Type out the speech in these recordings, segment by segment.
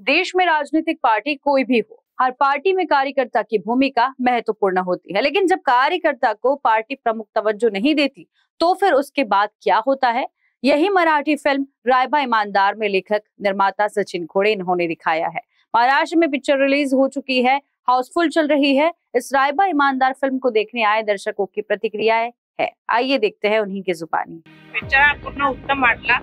देश में राजनीतिक पार्टी कोई भी हो, हर पार्टी में कार्यकर्ता की भूमिका महत्वपूर्ण होती है। लेकिन जब कार्यकर्ता को पार्टी प्रमुख तवज्जो नहीं देती तो फिर उसके बाद क्या होता है, यही मराठी फिल्म रायबा ईमानदार में लेखक निर्माता सचिन घोड़े इन्होंने दिखाया है। महाराष्ट्र में पिक्चर रिलीज हो चुकी है, हाउसफुल चल रही है। इस रायबा ईमानदार फिल्म को देखने आए दर्शकों की प्रतिक्रियाएं है, आइए देखते हैं उन्हीं की जुबानी। पिक्चर पूर्ण उत्तम वाटला।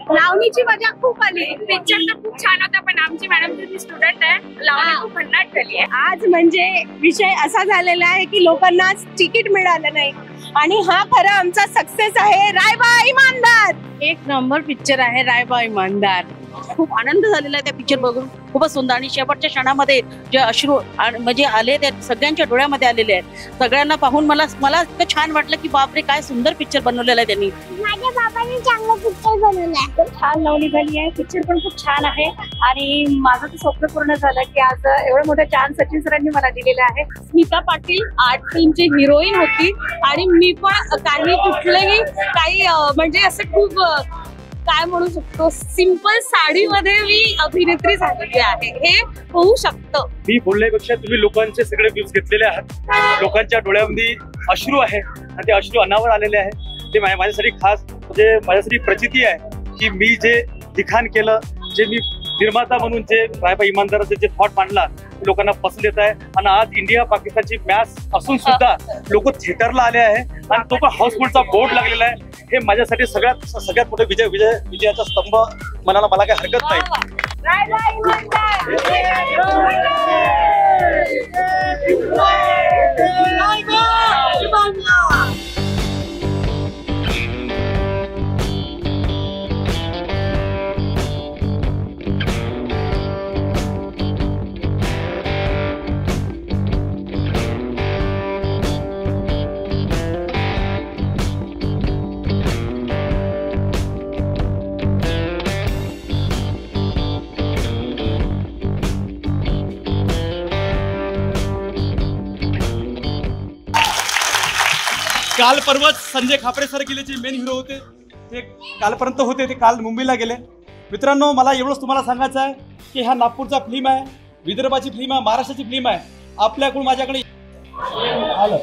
लावणीची मजा खूप आली। पिक्चर तर खूप छान होता, पण आमची मॅडम तुम्ही स्टुडंट आहे, लावणी खूप भन्नाट झाली आहे। आज म्हणजे विषय असा झालेला आहे की लोकांना तिकीट मिळालं नाही आणि हा खरा आमचा सक्सेस आहे। रायबा ईमानदार एक नंबर पिक्चर आहे रायबा ईमानदार। खूप आनंद झालेला आहे त्या पिक्चर बघून, खूपच सुंदर। आणि शेवटच्या क्षणामध्ये जे अश्रू म्हणजे आले ते सगळ्यांच्या डोळ्यामध्ये आलेले आहेत। सगळ्यांना पाहून मला इतकं छान वाटलं की बापरे काय सुंदर पिक्चर बनवलेला आहे त्यांनी। माझ्या बाबांनी चांगला पिक्चर बनवला, खूप छान लावणी झाली आहे। पिक्चर पण खूप छान आहे आणि माझं तर स्वप्न पूर्ण झालं की आज एवढं मोठं चान्स सचिन सरांनी मला दिलेला आहे। स्मिता पाटील आर्ट फिल्मची हिरोईन होती आणि मी पण काही म्हणजे असं खूप काय म्हणू शकतो, सिंपल साडीमध्ये मी अभिनेत्री झालेली आहे, हे होऊ शकतं। मी बोलण्यापेक्षा तुम्ही लोकांचे सगळे व्ह्यूज घेतलेले आहात। लोकांच्या डोळ्यामध्ये अश्रू आहे आणि ते अश्रू अनावर आलेले आहे। ते माझ्यासाठी खास म्हणजे माझ्यासाठी प्रचिती आहे की मी जे लिखाण केलं, जे मी निर्माता म्हणून जे रायबा ईमानदाराचे जे थॉट मांडला लोकांना पसंत येत आहे। आणि आज इंडिया पाकिस्तानची मॅच असून सुद्धा लोक थिएटरला आले आहे आणि तो पण हाऊसफुलचा बोर्ड लागलेला आहे। हे माझ्यासाठी सगळ्यात मोठे विजयाचा स्तंभ म्हणायला मला काही हरकत नाही। काल परवाच संजय खापरे सर गेले, जे मेन हिरो होते ते कालपर्यंत होते, ते काल मुंबईला गेले। मित्रांनो, मला एवढंच तुम्हाला सांगायचं आहे की हा नागपूरचा फिल्म आहे, विदर्भाची फिल्म आहे, महाराष्ट्राची फिल्म आहे। आपल्याकडून माझ्याकडे आलं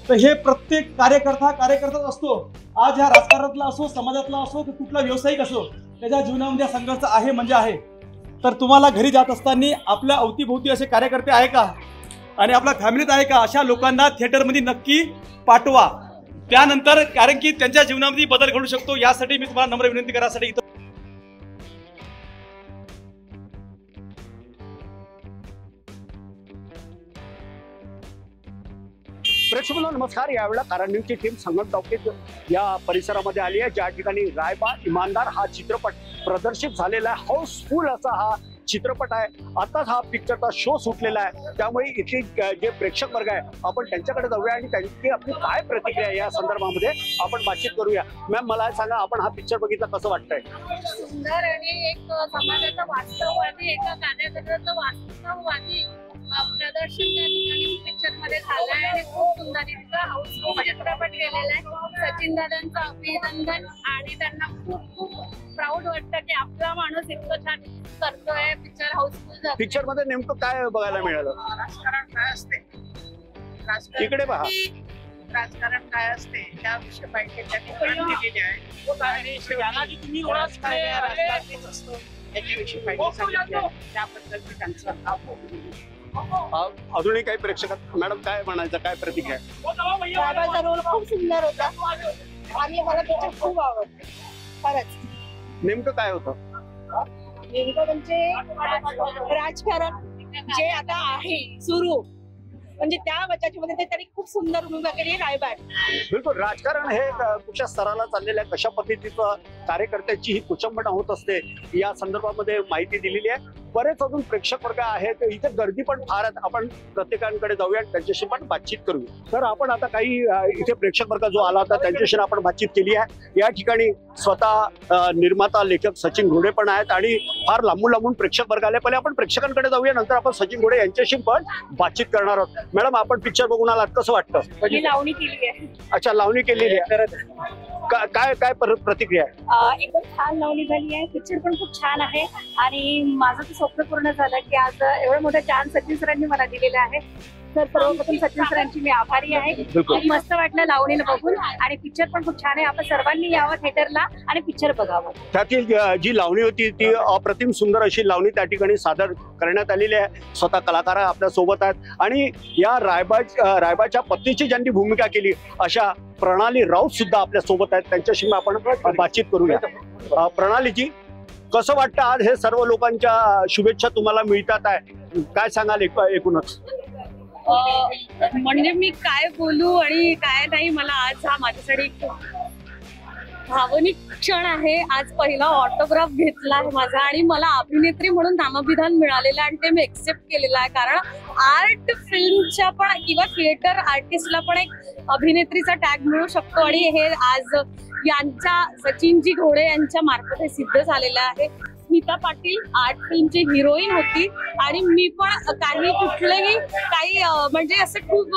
तर हे प्रत्येक कार्यकर्ताच असतो। आज ह्या राजकारणातला असो, समाजातला असो, की कुठला व्यावसायिक असो, त्याच्या जीवनामध्ये संघर्ष आहे म्हणजे आहे। तर तुम्हाला घरी जात असताना आपल्या अवतीभोवती असे कार्यकर्ते आहे का आणि आपल्या फॅमिलीत आहे का, अशा लोकांना थिएटरमध्ये नक्की पाठवा। त्यानंतर कारण की त्यांच्या जीवनामध्ये बदल घडू शकतो। यासाठी मी तुम्हाला नम्र विनंती करासाठी इथं प्रेक्षकांनो नमस्कार। यावेळेला कारण न्यूजची टीम संगम टॉकीज या परिसरामध्ये आली आहे, ज्या ठिकाणी रायबा ईमानदार हा चित्रपट प्रदर्शित झालेला आहे। हाऊसफुल असा हा चित्रपट आहे। आताच हा पिक्चरचा शो सुटलेला आहे, त्यामुळे इथे जे प्रेक्षक वर्ग आहे आपण त्यांच्याकडे जाऊया आणि त्यांची आपली काय प्रतिक्रिया या संदर्भामध्ये आपण बातचीत करूया। मॅम, मला सांगा, आपण हा पिक्चर बघितला, कसं वाटतंय? सुंदर आणि एक समाजाचा वास्तववादी, एका कार्यकर्त्याचं वास्तववादी प्रदर्शन त्या ठिकाणी पिक्चर मध्ये झालंय आणि खूप सुंदर इतका हाऊसफुल चित्रपट केलेला आहे। सचिन दादांचं अभिनंदन आणि त्यांना खूप प्राऊड वाटतं की आपला माणूस इतकं छान करतोय। Picture house full. पिक्चर मध्ये नेमकं काय बघायला मिळालं? राजकारण काय असते, इकडे पहा, राजकारण काय असते त्याविषयी माहिती त्यांनी केलेली आहे आणि शेवटी तुम्ही राजकारणीच असतो याच्याविषयी माहिती सांगितली आहे। त्याबद्दल मी त्यांचं अजूनही काही प्रेक्षकात मॅडम काय म्हणायचं, काय प्रतिक्रिया? बाबाचा रोल खूप सुंदर होता आणि मला पिक्चर खूप आवडला खरंच। नेमकं काय होतं? नेमकं म्हणजे राजकारण जे आता आहे सुरू, म्हणजे त्या बचाच्यामध्ये ते त्यांनी खूप सुंदर भूमिका केली रायबा। बिलकुल, राजकारण हे कुठच्या स्तराला चाललेलं आहे, कशा पद्धतीचं कार्यकर्त्याची ही कुचंबना होत असते या संदर्भामध्ये माहिती दिलेली आहे। बरेच अजून प्रेक्षक वर्ग आहेत, इथे गर्दी पण फार आहे। आपण प्रत्येकांकडे जाऊया, त्यांच्याशी पण बातचीत करूया। तर आपण आता काही इथे प्रेक्षक वर्ग जो आला होता त्यांच्याशी आपण बातचीत केली आहे। या ठिकाणी स्वतः निर्माता लेखक सचिन घोडे पण आहेत आणि फार लांबून लांबून प्रेक्षक वर्ग आले. पहिले आपण प्रेक्षकांकडे जाऊया, नंतर आपण सचिन घोडे यांच्याशी पण बातचीत करणार आहोत. मॅडम, आपण पिक्चर बघून आलात, कसं वाटतं? मी लावणी केली आहे. अच्छा, लावणी केलेली आहे. काय काय प्रतिक्रिया आहे? एकदम छान लावणी झाली आहे. पिक्चर पण खूप छान आहे आणि माझं तर स्वप्न पूर्ण झालं की आज एवढं मोठं चान्स सचिन सरांनी मला दिलेलं आहे. तर सर्वप्रथम सचिन सरांची मी आभारी आहे. खूप मस्त वाटलं लावणीला बघून आणि पिक्चर पण खूप छान आहे. आपण सर्वांनी यावं थिएटरला आणि पिक्चर बघावं. त्यातील जी लावणी होती ती अप्रतिम सुंदर अशी लावणी त्या ठिकाणी सादर करण्यात आलेली आहे. स्वतः कलाकार आपल्या सोबत आहेत आणि या रायबाच्या पत्नीची ज्यांनी भूमिका केली अशा प्रणाली राऊत सुद्धा आपल्या सोबत आहेत. त्यांच्याशी आपण बातचीत करूया. प्रणालीजी, कसं वाटतं आज हे सर्व लोकांच्या शुभेच्छा तुम्हाला मिळतात आहे, काय सांगाल एकूणच? म्हणजे मी काय बोलू आणि काय नाही, मला आज हा माझ्यासाठी खूप भावनिक क्षण आहे. आज पहिला ऑटोग्राफ घेतला आहे माझा आणि मला अभिनेत्री म्हणून नामाभिधान मिळालेलं आणि ते मी एक्सेप्ट केलेलं आहे. कारण आर्ट फिल्मच्या पण किंवा थिएटर आर्टिस्टला पण एक अभिनेत्रीचा टॅग मिळू शकतो आणि हे आज यांच्या सचिनजी घोडे यांच्या मार्फत हे सिद्ध झालेलं आहे. स्मिता पाटील आर्ट फिल्मची हिरोईन होती आणि मी पण काही म्हणजे असं खूप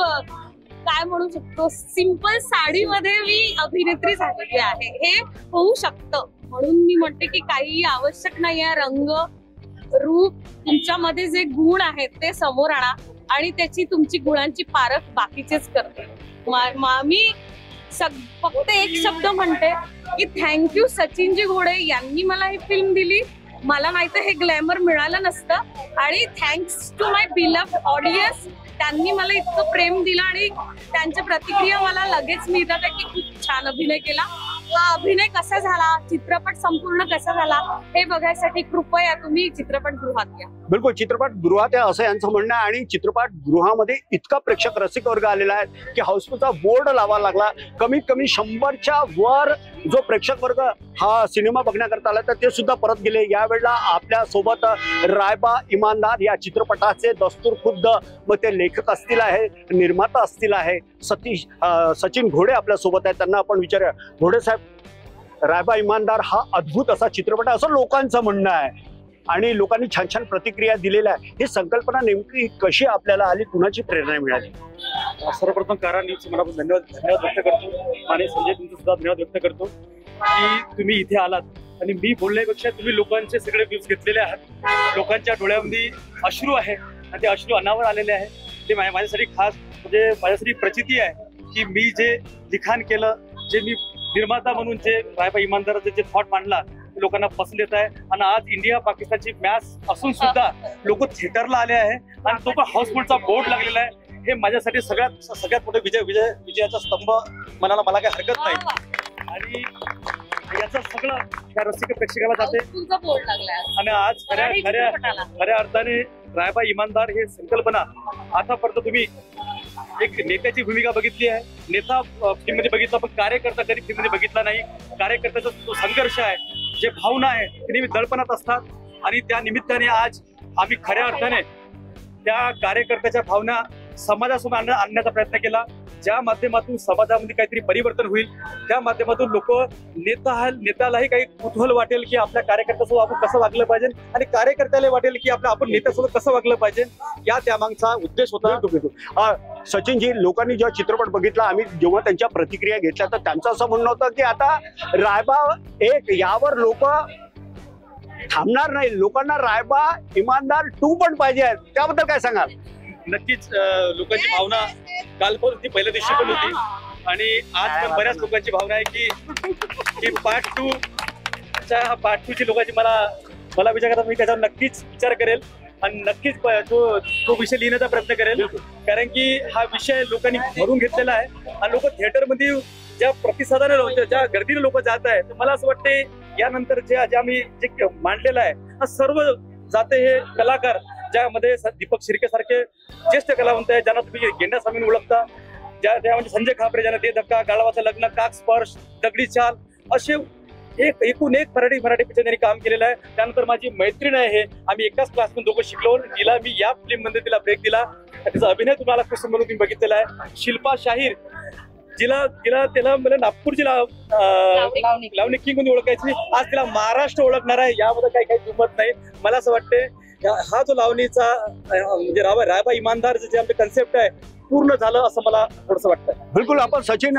काय म्हणू शकतो, सिंपल साडीमध्ये मी अभिनेत्री झालेली आहे. हे होऊ शकतं म्हणून मी म्हणते की काही आवश्यक नाही आहे. रंग रूप तुमच्यामध्ये जे गुण आहेत ते समोर आणा आणि त्याची तुमची गुणांची पारख बाकीचेच करते. मी फक्त एक शब्द म्हणते की थँक्यू सचिनजी घोडे यांनी मला ही फिल्म दिली. मला नाही तर हे ग्लॅमर मिळालं नसतं आणि thanks to my beloved audience, त्यांनी मला इतकं प्रेम दिलं आणि त्यांच्या प्रतिक्रिया मला लगेच मिळतात की खूप छान अभिनय केला. हा अभिनय कसा झाला, चित्रपट संपूर्ण कसा झाला हे बघायसाठी कृपया तुम्ही चित्रपटगृहात या. बिलकुल, चित्रपटगृहात या असं यांचं म्हणणं आहे आणि चित्रपटगृहामध्ये इतका प्रेक्षक रसिक वर्ग आलेला आहे की हाऊसफुलचा बोर्ड लावा लागला. कमीत कमी 100च्या वर जो प्रेक्षक वर्ग हा सिनेमा बघण्याकरता आला तर ते सुद्धा परत गेले. यावेळेला आपल्या सोबत रायबा इमानदार या चित्रपटाचे दस्तूर खुद्द, मग ते लेखक असतील आहे, निर्माता असतील आहे, सचिन घोडे आपल्या सोबत आहेत. त्यांना आपण विचारूया. घोडे साहेब, रायबा इमानदार हा अद्भुत असा चित्रपट आहे असं लोकांचं म्हणणं आहे आणि लोकांनी छान छान प्रतिक्रिया दिलेल्या आहे. ही संकल्पना नेमकी कशी आपल्याला आली, कुणाची प्रेरणा मिळाली? सर्वप्रथम कारा न्यूज मला धन्यवाद व्यक्त करतो आणि संजय तुमचं सुद्धा धन्यवाद व्यक्त करतो की तुम्ही इथे आलात आणि मी बोलण्यापेक्षा तुम्ही लोकांचे सगळे व्ह्यूज घेतलेले आहात. लोकांच्या डोळ्यामध्ये अश्रू आहे आणि ते अश्रू अनावर आलेले आहे. ते माझ्यासाठी खास म्हणजे माझ्यासाठी प्रचिती आहे की मी जे लिखाण केलं, जे मी निर्माता म्हणून जे रायबा इमानदाराचे जे थॉट मांडला लोकांना पसंत येत आहे आणि आज इंडिया पाकिस्तानची मॅच असून सुद्धा लोक थिएटरला आले आहे आणि तो पण हाऊसफुलचा बोर्ड लागलेला आहे. हे माझ्यासाठी सगळ्यात मोठे विजयाचा स्तंभ म्हणायला मला काही हरकत नाही आणि याचं सगळं त्या रसिक प्रेक्षकाला जाते आणि आज खऱ्या अर्थाने रायबा इमानदार हे संकल्पना आतापर्यंत तुम्ही एक नेत्याची भूमिका बघितली आहे. नेता फिल्म मध्ये बघितला पण कार्यकर्ता कधी फिल्म मध्ये बघितला नाही. कार्यकर्त्याचा जो संघर्ष आहे, जे भावना आहे ते नेहमी दडपणात असतात आणि त्या निमित्ताने आज आम्ही खऱ्या अर्थाने त्या कार्यकर्त्याच्या भावना समाजासमोर आणण्याचा प्रयत्न केला. ज्या माध्यमातून समाजामध्ये काहीतरी परिवर्तन होईल, त्या माध्यमातून लोक नेत्यालाही काही कुतूहल वाटेल की आपल्या कार्यकर्त्यासोबत आपण कसं वागलं पाहिजे आणि कार्यकर्त्याला वाटेल की आपण नेत्यासोबत कसं वागलं पाहिजे. त्यामागचा उद्देश होता. सचिनजी, लोकांनी जेव्हा चित्रपट बघितला, आम्ही जेव्हा त्यांच्या प्रतिक्रिया घेतल्या तर त्यांचं असं म्हणणं होतं की आता रायबा एक यावर लोक थांबणार नाही, लोकांना रायबा इमानदार 2 पण पाहिजे आहेत. त्याबद्दल काय सांगाल? नक्कीच लोकांची भावना काल पण होती, पहिल्या दिवशी पण होती आणि आज पण बऱ्याच लोकांची भावना आहे की पार्ट 2 ची लोकांची मला विचार करता मी त्याच्यावर नक्कीच विचार करेल आणि नक्कीच तो विषय लिहिण्याचा प्रयत्न करेल. कारण की हा विषय लोकांनी भरून घेतलेला आहे आणि लोक थिएटरमध्ये ज्या प्रतिसादाने ज्या गर्दीने लोक जात आहेत, तर मला असं वाटते यानंतर जे आम्ही जे मांडलेलं आहे हा सर्व जाते हे कलाकार, ज्यामध्ये दीपक शिर्के सारखे ज्येष्ठ कलावंत आहेत, ज्यांना तुम्ही गेंडा स्वामींनी ओळखता, म्हणजे संजय खापरे, ज्यांना दे धक्का, गाढवाचं लग्न, काक स्पर्श, दगडी चाल, असे एकूण एक मराठी पिक्चर त्यांनी काम केलेलं आहे. त्यानंतर माझी मैत्रीण आहे, आम्ही एकाच क्लासमध्ये दोघं शिकलो. तिला मी या फिल्म मध्ये तिला ब्रेक दिला. तिचा अभिनय तुम्हाला कसं म्हणून तुम्ही बघितलेला आहे. शिल्पा शाहीर जिला तिला त्याला म्हणजे नागपूरची लावणी किंग म्हणून ओळखायची, आज तिला महाराष्ट्र ओळखणार आहे. यामध्ये काही दुमत नाही. मला असं वाटतंय हा जो लावणीचा म्हणजे रायबा इमानदार जे आमचे कन्सेप्ट आहे पूर्ण झालं असं मला थोडंसं वाटतं. बिलकुल. आपण सचिन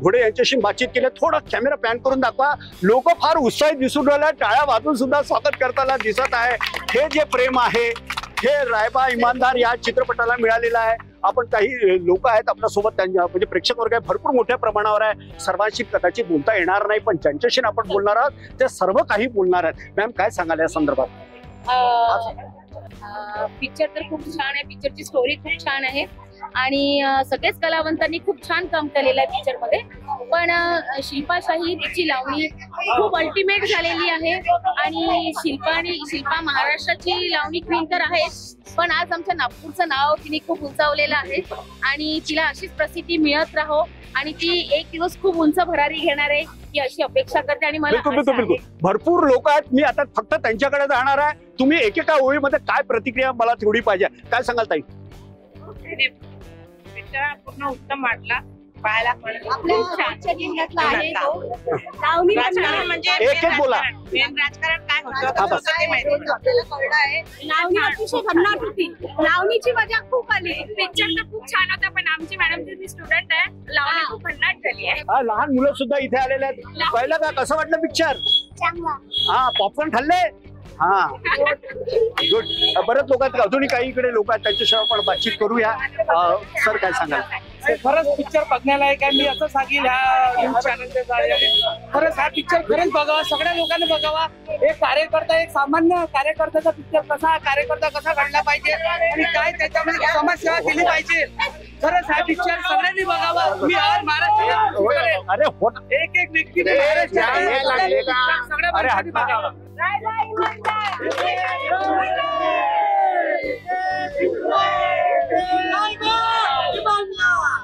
घोडे यांच्याशी बातचीत केली. थोडा कॅमेरा पॅन करून दाखवा. लोक फार उत्साहित दिसून राहिले, टाळ्या वाजून सुद्धा स्वागत करताना दिसत आहे. हे जे प्रेम आहे हे रायबा इमानदार या चित्रपटाला मिळालेलं आहे. आपण काही लोक आहेत आपल्या सोबत, त्यांच्या म्हणजे प्रेक्षक वर्ग भरपूर मोठ्या प्रमाणावर आहे. सर्वांशी कदाचित बोलता येणार नाही, पण ज्यांच्याशी आपण बोलणार आहोत ते सर्व काही बोलणार आहेत. मॅम काय सांगाल या संदर्भात? पिक्चर तर खूप छान आहे. पिक्चरची स्टोरी खूप छान आहे आणि सगळेच कलावंतांनी खूप छान काम केलेलं आहे पिक्चर मध्ये. पण शिल्पा शाही तिची लावणी खूप अल्टिमेट झालेली आहे आणि शिल्पा महाराष्ट्राची लावणी क्वीन तर आहे, पण आज आमच्या नागपूरचं नाव तिने खूप उंचावलेलं आहे आणि तिला अशीच प्रसिद्धी मिळत राहो आणि ती एक दिवस खूप उंच भरारी घेणार आहे ही अशी अपेक्षा करते. आणि मला बिलकुल भरपूर लोक आहेत. मी आता फक्त त्यांच्याकडे जाणार आहे. तुम्ही एकेका ओळीमध्ये काय प्रतिक्रिया मला तेवढी पाहिजे, काय सांगाल ताई? पिक्चर पूर्ण उत्तम वाटला, पाहायला पण एक बोला. राजकारण काय होतं ते माहिती आपल्याला कळलं आहे. लावणी अतिशय भन्नाट होती, लावणीची मजा खूप आली. पिक्चर तर खूप छान होता, पण आमची मॅडम जी स्टुडंट आहे लावणी खूप भन्नाट झाली आहे. लहान मुलं सुद्धा इथे आलेले आहेत. पाहिलं का, कसं वाटलं पिक्चर? हा, पॉपकॉर्न खाल्ले? हा, गुड. बरेच लोक आहेत, अजूनही काही इकडे लोक आहेत, त्यांच्याशी आपण बातचीत करूया. सर काय सांगाल? खरंच पिक्चर बघण्यालायक आहे. मी असं सांगेल ह्या न्यूज चॅनलचे खरंच हा पिक्चर खरंच बघावा, सगळ्या लोकांनी बघावा. एक कार्यकर्ता, एक सामान्य कार्यकर्त्याचा पिक्चर कसा कार्यकर्ता कसा घडला पाहिजे आणि काय त्याच्यामध्ये समाजसेवा केली पाहिजे. खरंच हा पिक्चर सगळ्यांनी बघावा. मी आज महाराष्ट्र एक एक व्यक्ती सगळ्या माणसांनी बघावा.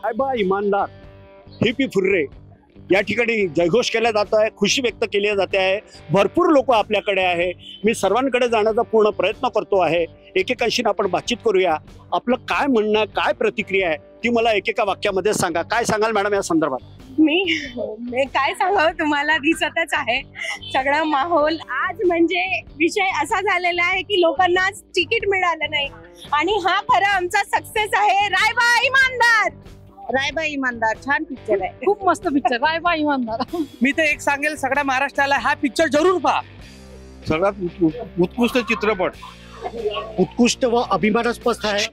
रायबा इमानदार हिपी फुर्रे या ठिकाणी जयघोष केला जातो आहे, खुशी व्यक्त केली जाते आहे. भरपूर लोक आपल्याकडे आहे. मी सर्वांकडे जाण्याचा पूर्ण प्रयत्न करतो आहे. एकेकांशी आपण बातचीत करूया. आपलं काय म्हणणं आहे, काय प्रतिक्रिया आहे ती मला एकेका वाक्यामध्ये सांगा. काय सांगाल मॅडम या संदर्भात? मी काय सांगावं तुम्हाला, दिसतच आहे सगळा माहोल. आज म्हणजे विषय असा झालेला आहे की लोकांना आज तिकीट मिळालं नाही आणि हा खरा आमचा सक्सेस आहे. रायबा इमानदार छान पिक्चर आहे, खूप मस्त पिक्चर रायबा इमानदार. मी तर एक सांगेल सगळ्या महाराष्ट्राला हा पिक्चर जरूर पहा. सगळ्यात उत्कृष्ट चित्रपट, उत्कृष्ट व अभिमानास्पद आहे,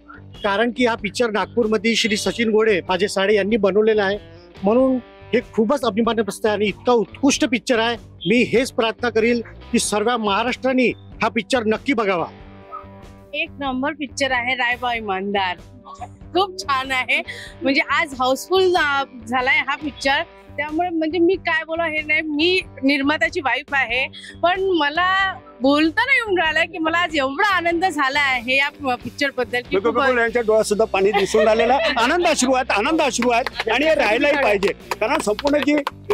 कारण की हा पिक्चर नागपूरमध्ये श्री सचिन घोडे माझे साडे यांनी बनवलेला आहे, म्हणून हे खूपच अभिमानास्पद आहे आणि इतका उत्कृष्ट पिक्चर आहे. मी हेच प्रार्थना करील की सर्व महाराष्ट्रांनी हा पिक्चर नक्की बघावा. एक नंबर पिक्चर आहे रायबा इमानदार, खूप छान आहे. म्हणजे आज हाऊसफुल झालाय हा पिक्चर, त्यामुळे म्हणजे मी काय बोला हे नाही. मी निर्मात्याची वाईफ आहे, पण मला बोलता नाही येऊन राहिलं की मला आज एवढा आनंद झाला आहे या पिक्चर बद्दल. यांच्या डोळ्यात सुद्धा पाणी दिसून राहिलेलं आहे. आनंद अश्रू आहेत आणि हे राहायलाही पाहिजे, कारण संपूर्ण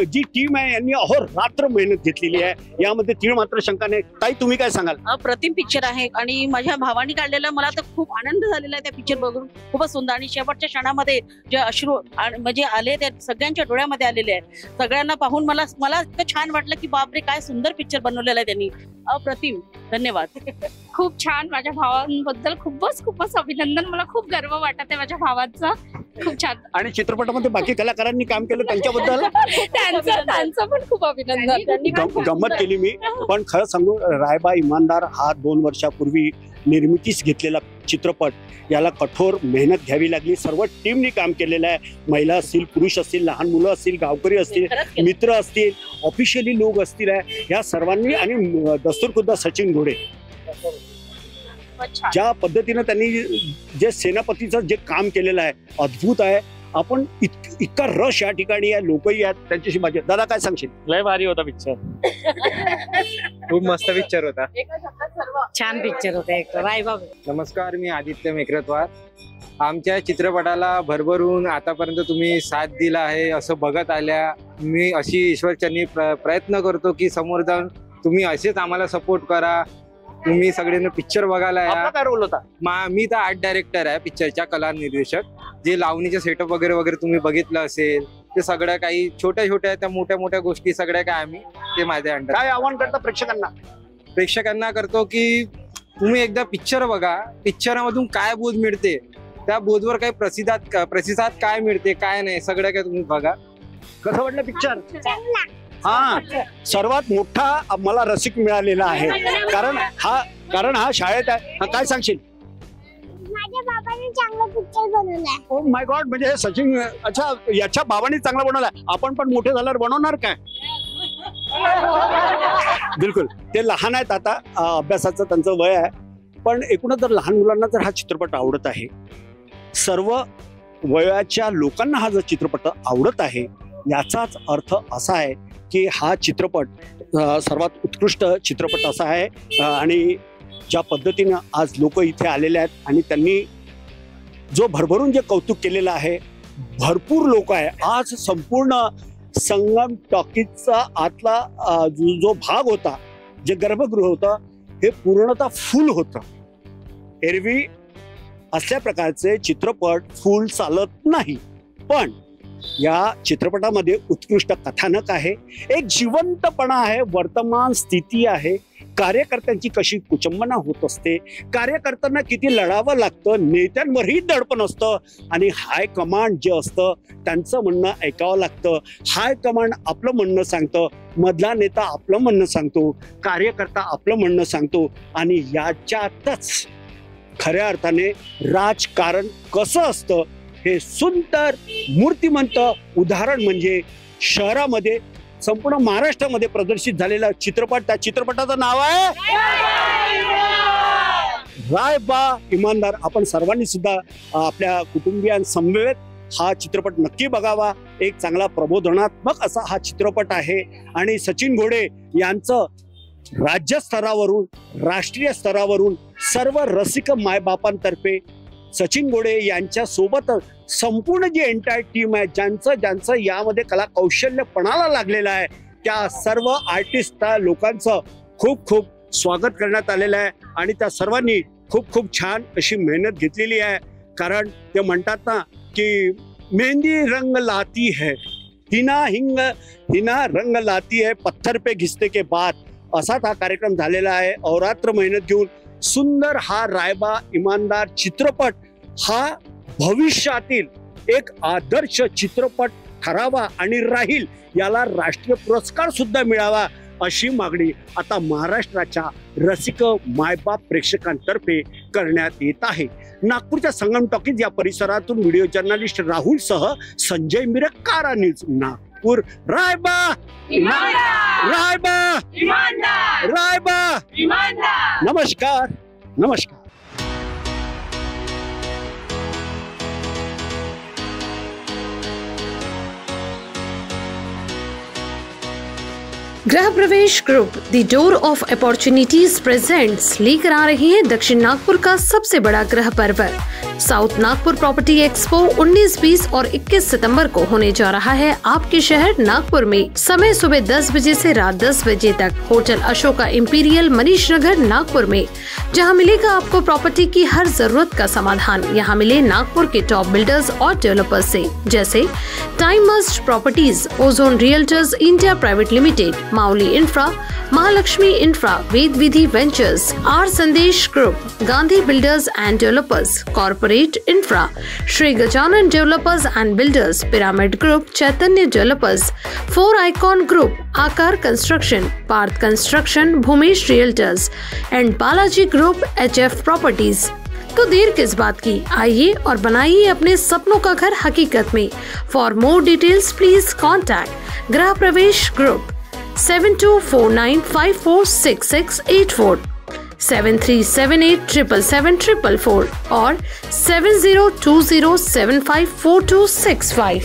जी टीम आहे यांनी अहोरात्र मेहनत घेतलेली आहे. यामध्ये तीळ मात्र शंका नाही. ताई तुम्ही काय सांगाल? अप्रतिम पिक्चर आहे आणि माझ्या भावाने काढलेला, मला तर खूप आनंद झालेला आहे त्या पिक्चर बघून. खूपच सुंदर आणि शेवटच्या क्षणामध्ये जे अश्रू म्हणजे आले ते सगळ्यांच्या डोळ्यामध्ये आलेले आहेत. सगळ्यांना पाहून मला इतकं छान वाटलं की बापरे काय सुंदर पिक्चर बनवलेला आहे त्यांनी. अप्रतिम, धन्यवाद. खूप छान. माझ्या भावांबद्दल खूपच अभिनंदन. मला खूप गर्व वाटत आहे माझ्या भावाचा. खूप छान. आणि चित्रपटामध्ये बाकी कलाकारांनी काम केलं त्यांच्याबद्दल त्यांचं पण खूप अभिनंदन. गंमत केली मी. पण खरं सांगू, रायबा इमानदार हा 2 वर्षापूर्वी निर्मितीस घेतलेला चित्रपट, याला कठोर मेहनत घ्यावी लागली. सर्व टीमनी काम केलेलं आहे. महिला असतील, पुरुष असतील, लहान मुलं असतील, गावकरी असतील, मित्र असतील, ऑफिशियली लोक असतील, या सर्वांनी आणि दस्तूरखुद्द सचिन घोडे ज्या पद्धतीने त्यांनी जे सेनापतीचं जे काम केलेलं आहे अद्भुत आहे. आपण इतका रश या ठिकाणी आहे, लोकही आहेत, त्यांच्याशी माझे. दादा काय सांगशील? लय भारी होता पिक्चर, खूप मस्त पिक्चर होता, छान पिक्चर होता एक रायबा. नमस्कार, मी आदित्य मेकरतवार. आमच्या चित्रपटाला भरभरून आतापर्यंत तुम्ही साथ दिला आहे असं बघत आल्या. मी अशी ईश्वरचरणी प्रयत्न करतो की समोर जाऊन तुम्ही असेच आम्हाला सपोर्ट करा. तुम्ही सगळ्यांना पिक्चर बघायला या. काय रोल होता? मी तर आर्ट डायरेक्टर आहे पिक्चरच्या, कला निर्देशक. जे लावणीचे सेटअप वगैरे तुम्ही बघितलं असेल, ते सगळ्या काही छोट्या छोट्या त्या मोठ्या मोठ्या गोष्टी सगळ्या काय आम्ही ते माझ्या अंडर. काय आव्हान करता प्रेक्षकांना करतो की तुम्ही एकदा पिक्चर बघा, पिक्चरामधून काय बोध मिळते, त्या बोधवर काही प्रतिसाद काय मिळते काय नाही सगळं काय तुम्ही बघा. कसं वाटलं पिक्चर? हा, सर्वात मोठा मला रसिक मिळालेला आहे, कारण हा शाळेत आहे. काय सांगशील? माझ्या बाबांनी चांगला पिक्चर बनवलाय. ओ माय गॉड, म्हणजे सचिन, अच्छा याच्या बाबांनी चांगला बनवलाय. आपण पण मोठे झाल्यावर बनवणार काय? बिलकुल, ते लहान आहेत आता, अभ्यासाचं त्यांचं वय आहे. पण एकूणच जर लहान मुलांना जर हा चित्रपट आवडत आहे, सर्व वयाच्या लोकांना हा जर चित्रपट आवडत आहे, याचाच अर्थ असा आहे की हा चित्रपट सर्वात उत्कृष्ट चित्रपट असा आहे. आणि ज्या पद्धतीनं आज लोक इथे आलेले आहेत आणि त्यांनी जो भरभरून जे कौतुक केलेलं आहे, भरपूर लोक आहे. आज संपूर्ण संगम टॉकीजचा आतला जो भाग होता, जे गर्भगृह होतं, हे पूर्णतः फुल होतं. एरवी असल्या प्रकारचे चित्रपट फुल चालत नाही, पण या चित्रपटामध्ये उत्कृष्ट कथानक आहे, एक जिवंतपणा आहे, वर्तमान स्थिती आहे, कार्यकर्त्यांची कशी कुचंबना होत असते, कार्यकर्त्यांना किती लढावं लागतं, नेत्यांवरही दडपण असतं आणि हाय कमांड जे असतं त्यांचं म्हणणं ऐकावं लागतं. हाय कमांड आपलं म्हणणं सांगतं, मधला नेता आपलं म्हणणं सांगतो, कार्यकर्ता आपलं म्हणणं सांगतो आणि याच्यातच खऱ्या अर्थाने राजकारण कसं असतं हे सुंदर मूर्तिमंत उदाहरण म्हणजे शहरामध्ये, संपूर्ण महाराष्ट्रामध्ये प्रदर्शित झालेला चित्रपट. त्या चित्रपटाचं नाव आहे राय बा इमानदार. आपण सर्वांनी सुद्धा आपल्या कुटुंबियांसमवेत हा चित्रपट नक्की बघावा. एक चांगला प्रबोधनात्मक असा हा चित्रपट आहे आणि सचिन घोडे यांचं राज्यस्तरावरून, राष्ट्रीय स्तरावरून सर्व रसिक मायबापांतर्फे सचिन घोडे यांच्या सोबत संपूर्ण जी एंटायर टीम आहे, ज्यांचं यामध्ये कला कौशल्य पणाला लागलेलं आहे, त्या सर्व आर्टिस्ट लोकांचं खूप खूप स्वागत करण्यात आलेलं आहे आणि त्या सर्वांनी खूप खूप छान अशी मेहनत घेतलेली आहे. कारण ते म्हणतात ना की मेहंदी रंग लाती है, हिना रंग लाती है, पत्थर पे घिसते के बाद, असाच हा कार्यक्रम झालेला आहे. अहोरात्र मेहनत घेऊन सुंदर हा रायबा इमानदार चित्रपट हा भविष्यातील एक आदर्श चित्रपट ठरावा आणि राहील, याला राष्ट्रीय पुरस्कार सुद्धा मिळावा अशी मागणी आता महाराष्ट्राच्या रसिक मायबाप प्रेक्षकांतर्फे करण्यात येत आहे. नागपूरच्या संगम टॉकीज या परिसरातून व्हिडिओ जर्नलिस्ट राहुल सह संजय मिरकारा, न्यूज नागपूर. रायबा रायबा रायबा, नमस्कार नमस्कार. गृह प्रवेश group the door of opportunities presents लेकर आ रही है दक्षिण नागपुर का सबसे बड़ा गृह पर्व साउथ नागपुर प्रॉपर्टी एक्सपो 19, 20 और 21 सितंबर को होने जा रहा है आपके शहर नागपुर में. समय सुबह 10 बजे से रात 10 बजे तक. होटल अशोका इंपीरियल मनीष नगर नागपुर में, जहां मिलेगा आपको प्रॉपर्टी की हर जरूरत का समाधान. यहां मिले नागपुर के टॉप बिल्डर्स और डेवलपर्स से, जैसे Time Must Properties, Ozone Realtors India Private Limited, Mauli Infra, Mahalaxmi Infra, Ved Vidhi Ventures, R Sandesh Group, Gandhi Builders and Developers, Corporate Infra, Shri Gajanan Developers and Builders, Pyramid Group, Chaitanya Developers, 4 Icon Group, Aakar Construction, Parth Construction, Bhumesh Realtors and Balaji Group, HF Properties. तो देर किस बात की, आइए और बनाइए अपने सपनों का घर हकीकत में. For more details please contact गृह प्रवेश ग्रुप 7249546684, 7378777744 और 7020754265.